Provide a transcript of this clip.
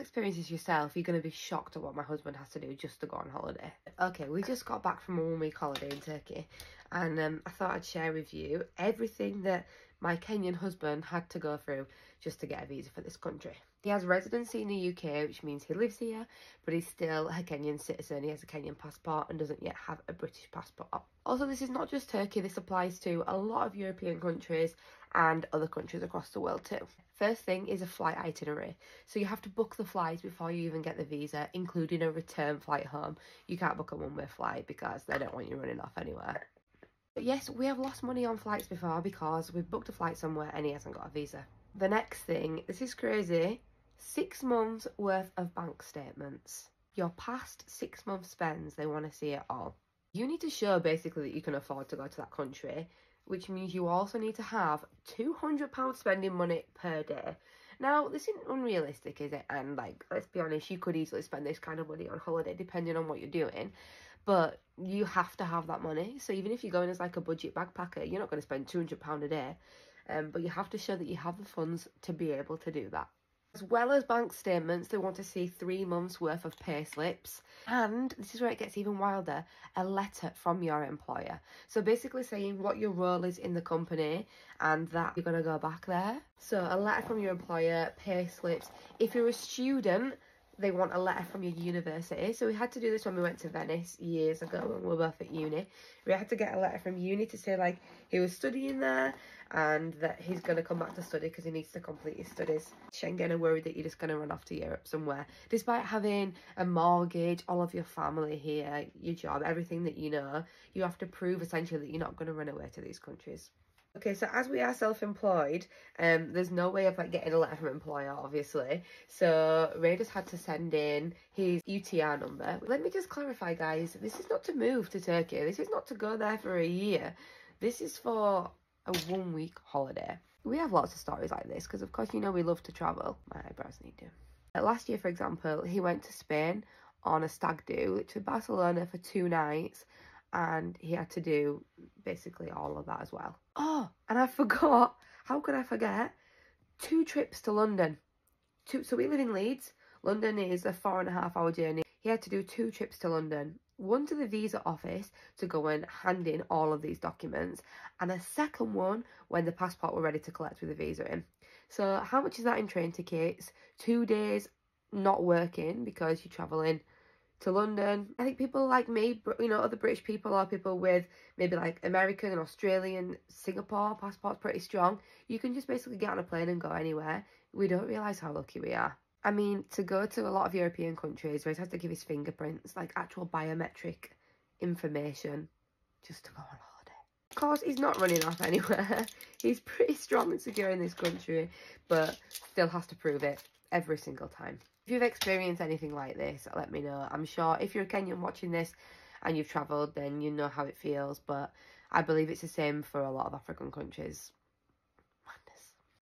experience this yourself, you're going to be shocked at what my husband has to do just to go on holiday. Okay, we just got back from a 1-week holiday in Turkey, and I thought I'd share with you everything that my Kenyan husband had to go through just to get a visa for this country. He has residency in the UK, which means he lives here, but he's still a Kenyan citizen. He has a Kenyan passport and doesn't yet have a British passport. Also, this is not just Turkey, this applies to a lot of European countries and other countries across the world too. First thing is a flight itinerary. So you have to book the flights before you even get the visa, including a return flight home. You can't book a one-way flight because they don't want you running off anywhere. But yes, we have lost money on flights before because we've booked a flight somewhere and he hasn't got a visa. The next thing, this is crazy, 6 months worth of bank statements. Your past 6 month spends, they want to see it all. You need to show basically that you can afford to go to that country, which means you also need to have £200 spending money per day. Now, this isn't unrealistic, is it? And like, let's be honest, you could easily spend this kind of money on holiday depending on what you're doing. But you have to have that money. So even if you're going as like a budget backpacker, you're not going to spend £200 a day. But you have to show that you have the funds to be able to do that. As well as bank statements, they want to see 3 months worth of pay slips. And this is where it gets even wilder, a letter from your employer. So basically saying what your role is in the company and that you're going to go back there. So a letter from your employer, pay slips. If you're a student, they want a letter from your university. So we had to do this when we went to Venice years ago when we were both at uni. We had to get a letter from uni to say like he was studying there and that he's going to come back to study because he needs to complete his studies. Schengen are worried that you're just going to run off to Europe somewhere. Despite having a mortgage, all of your family here, your job, everything that you know, you have to prove essentially that you're not going to run away to these countries. Okay, so as we are self-employed, there's no way of like getting a letter from employer, obviously. So Ray just had to send in his UTR number. Let me just clarify, guys. This is not to move to Turkey. This is not to go there for a year. This is for a 1-week holiday. We have lots of stories like this because, of course, you know we love to travel. My eyebrows need to. Last year, for example, he went to Spain on a stag do to Barcelona for 2 nights. And he had to do basically all of that as well. Oh, and I forgot. How could I forget? 2 trips to London. So we live in Leeds. London is a 4.5-hour journey. He had to do 2 trips to London. One to the visa office to go and hand in all of these documents. And a second one when the passport were ready to collect with the visa in. So how much is that in train tickets? 2 days not working because you're travelling to London. I think people like me, you know, other British people or people with maybe like American and Australian, Singapore passports pretty strong. You can just basically get on a plane and go anywhere. We don't realise how lucky we are. I mean, to go to a lot of European countries where he has to give his fingerprints, like actual biometric information, just to go on holiday. Of course, he's not running off anywhere. He's pretty strong and secure in this country, but still has to prove it every single time. If you've experienced anything like this, let me know. I'm sure if you're a Kenyan watching this and you've travelled, then you know how it feels. But I believe it's the same for a lot of African countries.